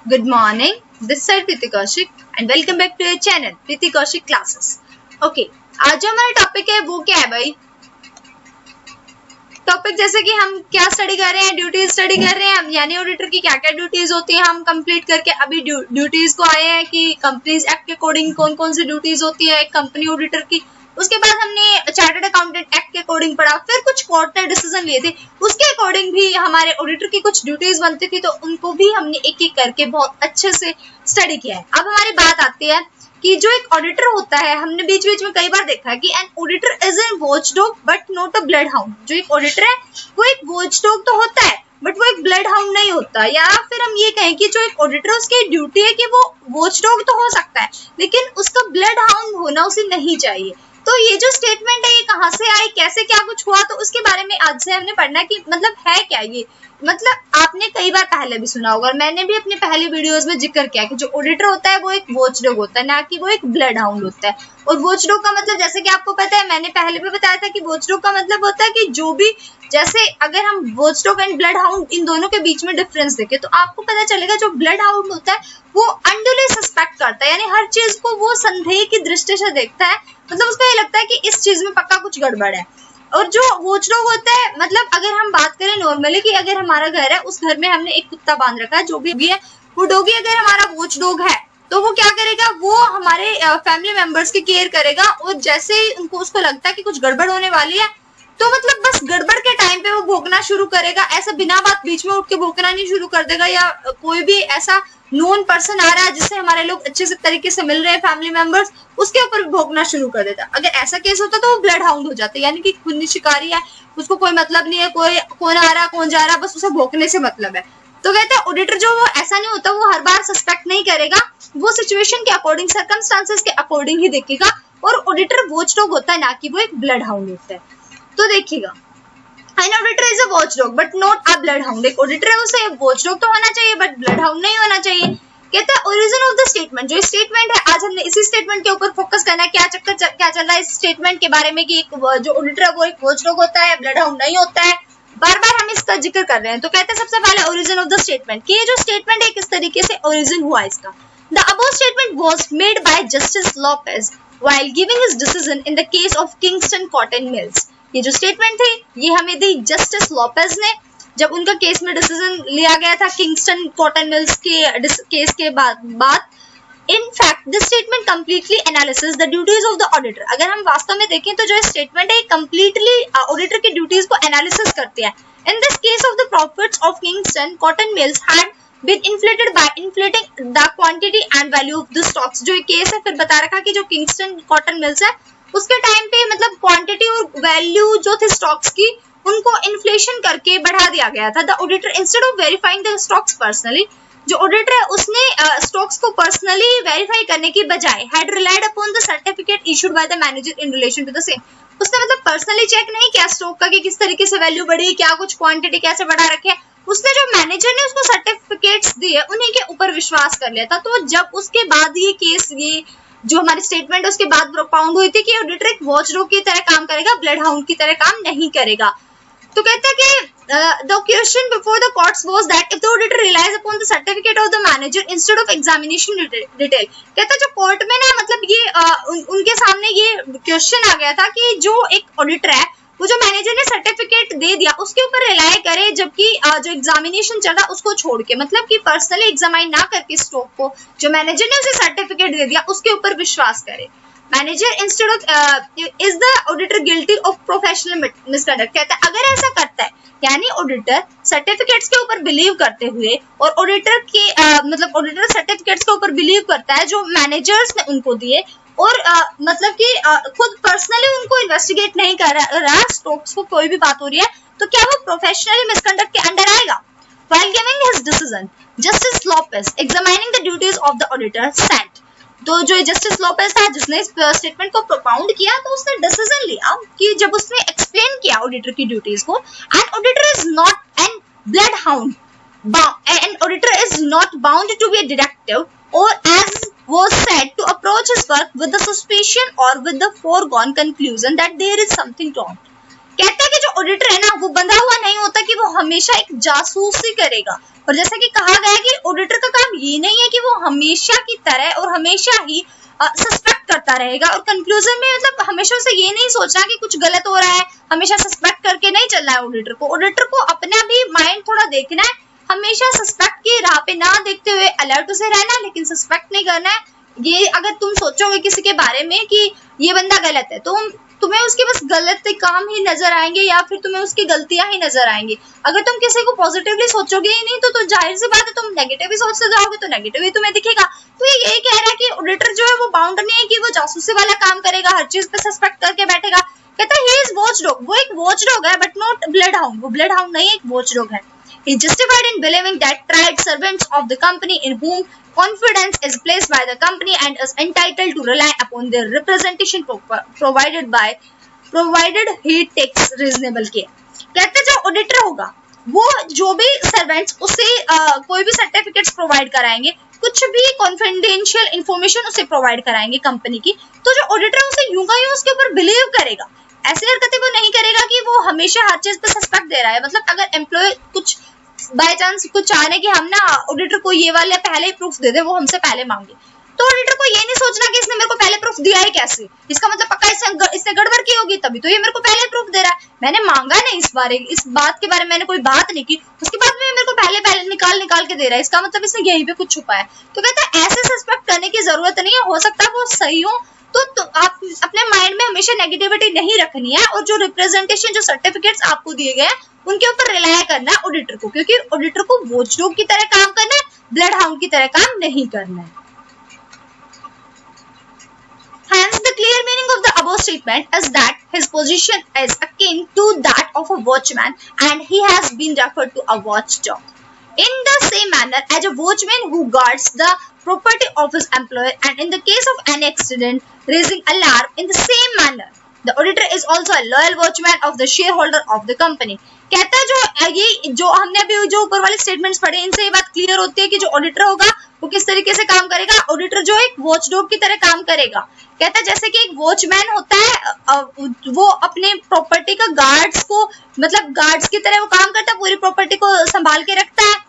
Good morning. This side Preeti Kaushik and welcome back to your channel Preeti Kaushik Classes. Okay, आज जो हमारा topic है वो क्या है भाई? टॉपिक जैसे कि हम क्या स्टडी कर रहे हैं, ड्यूटीज स्टडी कर रहे हैं हम, यानी ऑडिटर की क्या क्या ड्यूटीज होती हैं हम कंप्लीट करके अभी ड्यूटीज को आए हैं कि कंपनीज एक्ट के अकॉर्डिंग कौन कौन सी ड्यूटीज होती है एक कंपनी ऑडिटर की। उसके बाद हमने चार्टर्ड अकाउंटेंट एक्ट के अकॉर्डिंग पढ़ा, फिर कुछ कोर्ट ने डिसीजन लिए थे उसके अकॉर्डिंग भी हमारे ऑडिटर की कुछ ड्यूटीज बनती थी, तो उनको भी हमने एक एक करके बहुत अच्छे से स्टडी किया है। अब हमारी बात आती है कि जो एक ऑडिटर होता है, हमने बीच बीच में कई बार देखा है कि N auditor is an watchdog but not a blood hound. जो एक ऑडिटर है वो एक वॉचडॉग तो होता है बट वो एक ब्लड हाउंड नहीं होता। या फिर हम ये कहें कि जो एक ऑडिटर है उसकी ड्यूटी है कि वो वॉचडॉग तो हो सकता है लेकिन उसका ब्लड हाउंड होना उसे नहीं चाहिए। तो ये जो स्टेटमेंट है ये कहाँ से आई, कैसे क्या कुछ हुआ, तो उसके बारे में आज से हमने पढ़ना है कि मतलब है क्या ये। मतलब आपने कई बार पहले भी सुना होगा और मैंने भी अपने पहले वीडियोस में जिक्र किया कि जो ऑडिटर होता है वो एक वॉचडॉग होता है, ना कि वो एक ब्लड हाउंड होता है। और वॉचडॉग का मतलब जैसे कि आपको पता है, मैंने पहले भी बताया था कि वॉचडॉग का मतलब होता है कि जो भी, जैसे अगर हम वॉचडॉग एंड ब्लड हाउंड इन दोनों के बीच में डिफरेंस देखें तो आपको पता चलेगा जो ब्लड हाउंड होता है वो अनड्यूली सस्पेक्ट करता है, यानी हर चीज को वो संदेह की दृष्टि से देखता है। मतलब उसको ये लगता है कि इस चीज में पक्का कुछ गड़बड़ है। और जो वॉचडॉग होता है, मतलब अगर हम बात करें नॉर्मली कि अगर हमारा घर है उस घर में हमने एक कुत्ता बांध रखा है, जो भी है वो डॉगी अगर हमारा वॉचडॉग है तो वो क्या करेगा, वो हमारे फैमिली मेंबर्स की केयर करेगा। और जैसे ही उनको उसको लगता है कि कुछ गड़बड़ होने वाली है तो मतलब बस गड़बड़ के टाइम पे वो भौंकना शुरू करेगा। ऐसा बिना बात बीच में उठ के भौंकना नहीं शुरू कर देगा, या कोई भी ऐसा नोन पर्सन आ रहा है जिससे हमारे लोग अच्छे से तरीके से मिल रहे हैं फैमिली मेंबर्स, उसके ऊपर भौंकना शुरू कर देता। अगर ऐसा केस होता तो वो ब्लड हाउंड हो जाता, यानी कि खूनी शिकारी है, उसको कोई मतलब नहीं है कोई कौन आ रहा कौन जा रहा, बस उसे भौंकने से मतलब है। तो कहते हैं ऑडिटर जो वो ऐसा नहीं होता, वो हर बार सस्पेक्ट नहीं करेगा, वो सिचुएशन के अकॉर्डिंग सर्कमस्टांसेस के अकॉर्डिंग ही देखेगा। और ऑडिटर वॉचडॉग होता है, ना कि वो एक ब्लड हाउंड होता है। तो देखिएगा, N auditor is a watchdog but not a blood hound. एक ऑडिटर है उसे वॉचडॉग तो होना चाहिए बट ब्लड हाउंड नहीं होना चाहिए। कहता है ओरिजिन ऑफ द स्टेटमेंट, जो स्टेटमेंट है आज हमने इसी स्टेटमेंट के ऊपर फोकस करना है। क्या क्या चल रहा है इस स्टेटमेंट के बारे में कि एक जो ऑडिटर है वो एक वॉचडॉग होता है, ब्लड हाउंड नहीं होता है। बार बार हम इसका जिक्र कर रहे हैं। तो कहते हैं सबसे पहले ओरिजिन ऑफ द स्टेटमेंट, कि ये जो स्टेटमेंट है किस तरीके से ओरिजिन हुआ इसका। The above statement was made by justice Lopez while giving his decision in the case of Kingston cotton mills. ये जो स्टेटमेंट थी ये हमें दी जस्टिस लॉपेज ने, जब उनका केस में डिसीजन लिया गया था किंगस्टन कॉटन मिल्स के केस के बाद। In fact, this statement completely analyzes the duties of the auditor. अगर हम वास्तव में देखें तो जो स्टेटमेंट है completely ऑडिटर की ड्यूटीज को एनालिसिस करती है। In this case of the profits of Kingston Cotton Mills had been inflated by inflating the quantity and value of the stocks. जो केस है फिर बता रखा कि जो किंगस्टन कॉटन मिल्स है उसके टाइम पे मतलब क्वांटिटी और वैल्यू जो थे स्टॉक्स की उनको इन्फ्लेशन करके बढ़ा दिया गया था। The auditor instead of verifying the stocks personally, जो ऑडिटर है उसने स्टॉक्स को पर्सनली वेरीफाई करने की बजाय had relied upon the certificate issued by the manager in relation to the same. उसने मतलब पर्सनली चेक नहीं किया स्टॉक का कि किस तरीके से वैल्यू बढ़ी, क्या कुछ क्वांटिटी कैसे बढ़ा रखे है। उसने जो मैनेजर ने उसको सर्टिफिकेट्स दिए उन्हीं के ऊपर विश्वास कर लिया था। तो जब उसके बाद ये केस, ये जो हमारी स्टेटमेंट उसके बाद प्रोपाउंड हुई थी कि ऑडिटर एक वॉचडॉग की तरह काम करेगा, ब्लड हाउंड की तरह काम नहीं करेगा। तो कहते हैं कि the question before the courts was that if the auditor relies upon the certificate of the manager instead of examination detail। कहता है जो कोर्ट में ना मतलब ये उनके सामने ये क्वेश्चन आ गया था कि जो एक ऑडिटर है वो जो मैनेजर ने सर्टिफिकेट दे दिया उसके ऊपर रिलाय करे, जबकि जो एग्जामिनेशन चल रहा उसको छोड़ के, मतलब कि पर्सनली एग्जामाइन ना करके स्टॉक को जो मैनेजर ने उसे सर्टिफिकेट दे दिया उसके ऊपर विश्वास करे। Manager instead of is the auditor guilty of professional misconduct. कहता है अगर ऐसा करता है, यानी ऑडिटर सर्टिफिकेट्स के ऊपर बिलीव करते हुए और ऑडिटर के मतलब ऑडिटर सर्टिफिकेट्स के ऊपर बिलीव करता है जो मैनेजर्स ने उनको दिए और मतलब कि खुद पर्सनली उनको इन्वेस्टिगेट नहीं कर रहा स्टॉक्स को, कोई भी बात हो रही है तो क्या वो प्रोफेशनली मिसकंडक्ट के अंडर आएगा। While giving his decision, Justice Lopez examining the duties of the auditor said, तो जो जस्टिस लोपेज था जिसने इस स्टेटमेंट को प्रोपाउंड किया तो उसने डिसीजन लिया कि जब उसने एक्सप्लेन किया ऑडिटर की ड्यूटीज को, an auditor is not an bloodhound, an auditor is not bound to be a detective or as was said to approach his work with the suspicion or with the foregone conclusion that there is something wrong। कहता है कि जो auditor है ना वो बंधा हुआ नहीं होता कि वो हमेशा एक जासूसी करेगा, और जैसा कि कहा गया है कि ऑडिटर का काम ये नहीं है कि वो हमेशा की तरह और हमेशा ही सस्पेक्ट करता रहेगा, और कंक्लूजन में मतलब हमेशा उसे ये नहीं सोचना कि कुछ गलत हो रहा है, हमेशा सस्पेक्ट करके नहीं चलना है ऑडिटर को। ऑडिटर को अपना भी माइंड थोड़ा देखना है, हमेशा सस्पेक्ट की राह पे ना देखते हुए अलर्ट उसे रहना है, लेकिन सस्पेक्ट नहीं करना है। ये अगर तुम सोचोगे किसी के बारे में कि ये बंदा गलत है, तो तुम्हें उसके बस गलत काम ही नजर आएंगे या फिर तुम्हें उसकी गलतियां ही नजर आएंगी। अगर तुम किसी को पॉजिटिवली सोचोगे ही नहीं तो जाहिर सी बात है तुम नेगेटिव ही सोचते जाओगे तो नेगेटिव ही तुम्हें दिखेगा। तो ये यही कह रहा है कि ऑडिटर जो है वो बाउंड नहीं है कि वो जासूसी वाला काम करेगा, हर चीज पे सस्पेक्ट करके बैठेगा। कहता है ही इज वॉचडॉग, वो एक वॉचडॉग है बट नॉट ब्लडहाउंड, वो ब्लडहाउंड नहीं, एक वॉचडॉग है। He is justified in believing that tried servants of the company in whom confidence is placed by the company and is entitled to rely upon their representation provided he takes reasonable care। कहते जो auditor होगा वो जो भी servants उसे कोई भी certificates provide कराएंगे, कुछ भी कॉन्फिडेंशियल इंफॉर्मेशन उसे प्रोवाइड कराएंगे कंपनी की, तो जो ऑडिटर है उसे यूं का यूं उसके ऊपर बिलीव करेगा। ऐसी हरकतें वो नहीं करेगा कि वो हमेशा हर चीज पे सस्पेक्ट दे रहा है। मतलब अगर एम्प्लॉय कुछ बाय चांस कुछ चाहने कि हम ना ऑडिटर को ये वाले पहले ही प्रूफ दे दे, वो हमसे पहले मांगे, तो ऑडिटर को ये नहीं सोचना कि इसने मेरे को पहले प्रूफ दिया है कैसे, इसका मतलब पक्का इसने गड़बड़ की होगी तभी तो ये मेरे को पहले प्रूफ दे रहा है। मैंने मांगा नहीं इस बात के बारे में मैंने कोई बात नहीं की, उसके बाद में मेरे को पहले निकाल के दे रहा है, इसका मतलब इसने यहीं पे कुछ छुपा है। तो कहता है ऐसे सस्पेक्ट करने की जरूरत नहीं है, हो सकता है वो सही हो, तो आप अपने माइंड में हमेशा नेगेटिविटी नहीं रखनी है, और जो रिप्रेजेंटेशन जो सर्टिफिकेट्स आपको दिए गए उनके ऊपर रिलाय करना है ऑडिटर को, क्योंकि ऑडिटर को वॉचडॉग की तरह काम करना है, ब्लडहाउंड की तरह काम नहीं करना है। Hence, the clear meaning of the above statement is that his position is akin to that of a watchman, and he has been referred to a watchdog. In the same manner as a watchman who guards the property of his employer, and in the case of any accident raising alarm, in the same manner, the auditor is also a loyal watchman of the shareholder of the company. कहता है जो हमने अभी जो ऊपर वाले statements पढ़े इनसे ये बात क्लियर होती है कि जो ऑडिटर होगा वो किस तरीके से काम करेगा। ऑडिटर जो एक वॉचडॉग की तरह काम करेगा। कहता है जैसे कि एक वॉचमैन होता है, वो अपने प्रॉपर्टी का गार्ड्स को मतलब गार्ड्स की तरह वो काम करता है, पूरी प्रॉपर्टी को संभाल के रखता है।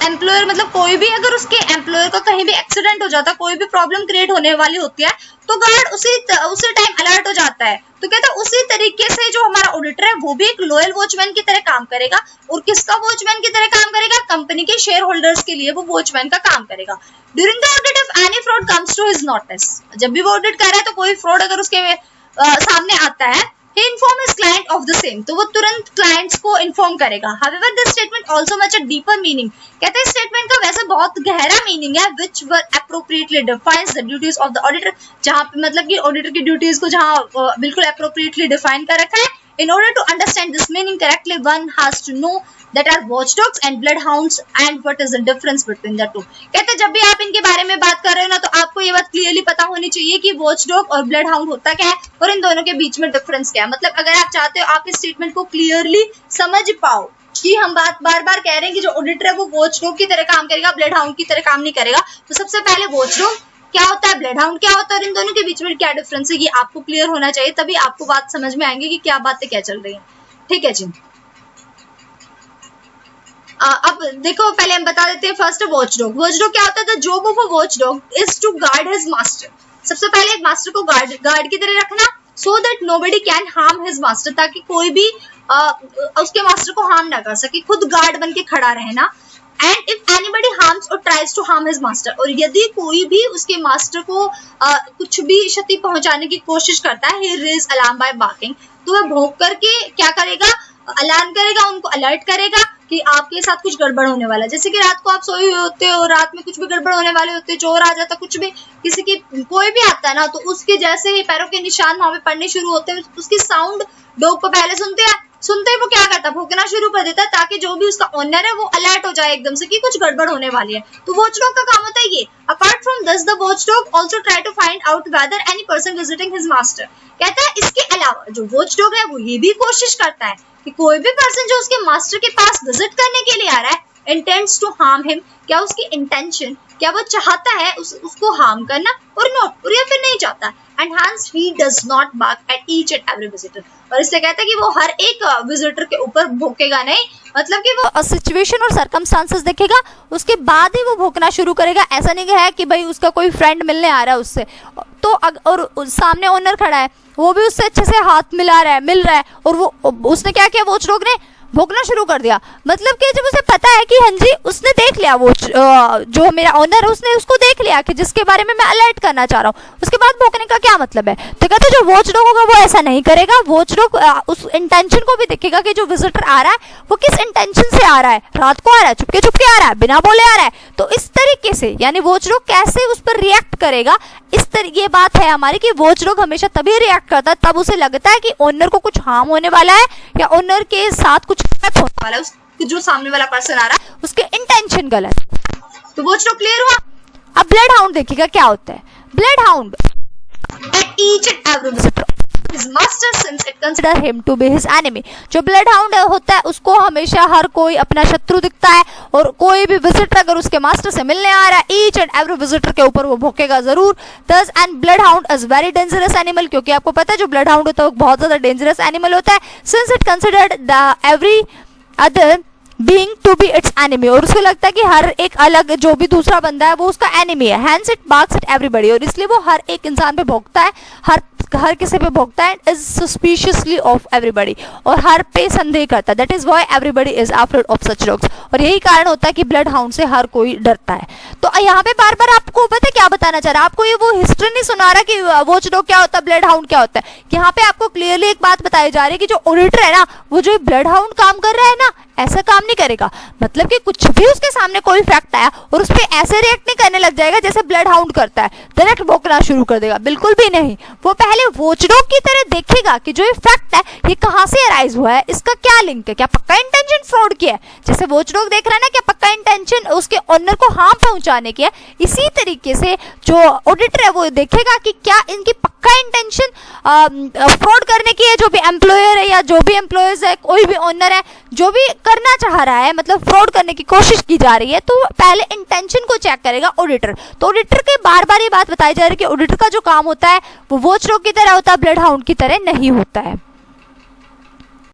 एम्प्लॉयर मतलब कोई भी अगर उसके एम्प्लॉयर का कहीं भी एक्सीडेंट हो जाता है, कोई भी प्रॉब्लम क्रिएट होने वाली होती है, तो गार्ड उसी टाइम अलर्ट हो जाता है। तो कहता है उसी तरीके से जो हमारा ऑडिटर है वो भी एक लॉयल वॉचमैन की तरह काम करेगा। और किसका वॉचमैन की तरह काम करेगा? कंपनी के शेयर होल्डर्स के लिए वो वॉचमैन का काम करेगा। During the audit if any fraud comes to his notice, जब भी वो ऑडिट कर रहा है तो कोई फ्रॉड अगर उसके सामने आता है, he inform his client of the same, तो वो तुरंत क्लाइंट्स को इन्फॉर्म करेगा। However, this statement also much a deeper meaning, कहते हैं स्टेटमेंट का वैसे बहुत गहरा मीनिंग है, which were appropriately defines the duties of the auditor, जहाँ पे मतलब कि ऑडिटर की ड्यूटीज को जहाँ बिल्कुल appropriately डिफाइन कर रखा है। In order to understand this meaning correctly, one has to know that are watchdogs and bloodhounds and what is the difference between the two। कहते हैं जब भी आप इनके बारे में बात कर रहे हो ना, तो आपको ये बात क्लियरली पता होनी चाहिए कि वॉचडॉग और ब्लडहाउंड होता क्या है और इन दोनों के बीच में डिफरेंस क्या है। मतलब अगर आप चाहते हो आप इस स्टेटमेंट को क्लियरली समझ पाओ कि हम बात बार बार कह रहे हैं कि जो ऑडिटर है वो वॉचडॉग की तरह काम करेगा, ब्लडहाउंड की तरह काम नहीं करेगा, तो सबसे पहले वॉचडॉग क्या होता है, ब्लडहाउंड क्या होता है और इन दोनों के बीच में क्या डिफरेंस है, ये आपको क्लियर होना चाहिए, तभी आपको बात समझ में आएंगे कि क्या बातें क्या चल रही है। ठीक है जी। अब देखो पहले हम बता देते हैं फर्स्ट वॉचडॉग। वॉचडॉग क्या होता है? The job of a watchdog is to guard his master. सबसे पहले एक मास्टर को गार्ड की तरह रखना, so that nobody can harm his master, ताकि कोई भी उसके मास्टर को हार्म ना कर सके, खुद गार्ड बन के खड़ा रहना। And if anybody harms or tries to harm his master, और यदि कोई भी उसके मास्टर को कुछ भी क्षति पहुंचाने की कोशिश करता है, ही रेज अलार्म बाय बार्किंग, तो वह भौंक करके क्या करेगा, अलार्म करेगा, उनको अलर्ट करेगा कि आपके साथ कुछ गड़बड़ होने वाला है। जैसे कि रात को आप सोए हुए होते हो, रात में कुछ भी गड़बड़ होने वाले होते हैं, चोर आ जाता, कुछ भी किसी की कोई भी आता है ना, तो उसके जैसे ही पैरों के निशान वहां पे पड़ने शुरू होते हैं, उसकी साउंड डॉग को पहले सुनते ही वो क्या करता है, भौंकना शुरू कर देता है, ताकि जो भी उसका ओनर है वो अलर्ट हो जाए एकदम से कि कुछ गड़बड़ होने वाली है। तो वॉचडॉग का काम होता है ये। Apart from this the watchdog also try to find out whether any person visiting his master. कहता है इसके अलावा जो वॉचडॉग है वो ये भी कोशिश करता है कि कोई भी पर्सन जो उसके मास्टर के पास विजिट करने के लिए आ रहा है, इंटेंट्स टू हार्म हिम, क्या उसकी इंटेंशन, क्या वो चाहता है उसको हार्म करना और नॉट, और या फिर नहीं चाहता, and hence he does not bark at each and every visitor, और इससे कहता है कि वो हर एक विजिटर के ऊपर भौंकेगा नहीं, मतलब कि वो सिचुएशन और सर्कमस्टांसेस देखेगा उसके बाद ही वो भौंकना शुरू करेगा। ऐसा नहीं है कि भाई उसका कोई फ्रेंड मिलने आ रहा है उससे तो और सामने ओनर खड़ा है, वो भी उससे अच्छे से हाथ मिल रहा है और वो उसने क्या किया, वॉचडॉग ने भौंकना शुरू कर दिया। मतलब कि जब उसे पता है कि हाँ जी उसने देख लिया, वो जो मेरा ओनर है उसने उसको देख लिया कि जिसके बारे में मैं अलर्ट करना चाह रहा हूँ, उसके बाद भौंकने का क्या मतलब है। तो कहते जो वॉचडॉग होगा वो ऐसा नहीं करेगा, वॉचडॉग उस इंटेंशन को भी देखेगा कि जो विजिटर आ रहा है वो किस इंटेंशन से आ रहा है, रात को आ रहा है, चुपके चुपके आ रहा है, बिना बोले आ रहा है, तो इस तरीके से यानी वॉचडॉग कैसे उस पर रिएक्ट करेगा, इस तरीके ये बात है हमारी कि वॉचडॉग हमेशा तभी रिएक्ट करता है तब उसे लगता है कि ओनर को कुछ हार्म होने वाला है या ओनर के साथ कुछ होने वाला है, जो सामने वाला पर्सन आ रहा है उसके इंटेंशन गलत। तो वॉचडॉग क्लियर हुआ। अब ब्लड हाउंड देखिएगा क्या होता है। Blood hound at each and every visitor his master since it consider him to be his enemy। जो ब्लड हाउंड होता है उसको हमेशा हर कोई अपना शत्रु दिखता है और कोई भी विजिटर अगर उसके मास्टर से मिलने आ रहा है ईच एंड एवरी विजिटर के ऊपर वो भौंकेगा जरूर। Thus and blood hound is very dangerous animal, क्योंकि आपको पता है जो ब्लड हाउंड होता है वो बहुत ज्यादा डेंजरस एनिमल होता है, since it considered the every other being to be its enemy, और उसको लगता है कि हर एक अलग जो भी दूसरा बंदा है वो उसका एनिमी है। Hence it barks at everybody, और इसलिए वो हर एक इंसान पे भौंकता है, हर किसी पे भौंकता है, is suspiciously of everybody, और हर पे संदेह करता है। That is why everybody is afraid of such dogs, और यही कारण होता है कि ब्लड हाउंड से हर कोई डरता है। तो यहाँ पे बार बार आपको पता है क्या बताना चाह रहा है, आपको ये वो हिस्ट्री नहीं सुना रहा कि वॉचडॉग क्या होता है, ब्लड हाउंड क्या होता है। यहाँ पे आपको क्लियरली एक बात बताई जा रही है कि जो ऑडिटर है ना वो जो ब्लड हाउंड काम कर रहा है ना ऐसा काम नहीं करेगा, मतलब कि कुछ भी उसके सामने कोई फैक्ट आया और उस पर ऐसे रिएक्ट नहीं करने लग जाएगा जैसे ब्लड हाउंड करता है, डायरेक्ट भौंकना शुरू कर देगा, बिल्कुल भी नहीं। वो पहले वॉचडॉग की तरह देखेगा कि जो ये फैक्ट है ये कहाँ से अराइज हुआ है, इसका क्या लिंक है, क्या पक्का इंटेंशन फ्रॉड की है, जैसे वॉचडॉग देख रहा है ना क्या पक्का इंटेंशन उसके ओनर को हार्म पहुंचाने की है, इसी तरीके से जो ऑडिटर है वो देखेगा कि क्या इनकी पक्का इंटेंशन फ्रॉड करने की है, जो भी एम्प्लॉयर है या जो भी एम्प्लॉयर्स है, कोई भी ओनर है जो भी करना चाह रहा है, मतलब फ्रॉड करने की कोशिश की जा रही है, तो पहले इंटेंशन को चेक करेगा ऑडिटर। तो ऑडिटर के बार बार ये बात बताई जा रही है कि ऑडिटर का जो काम होता है वो वॉचडॉग की तरह होता है, ब्लड हाउंड की तरह नहीं होता है।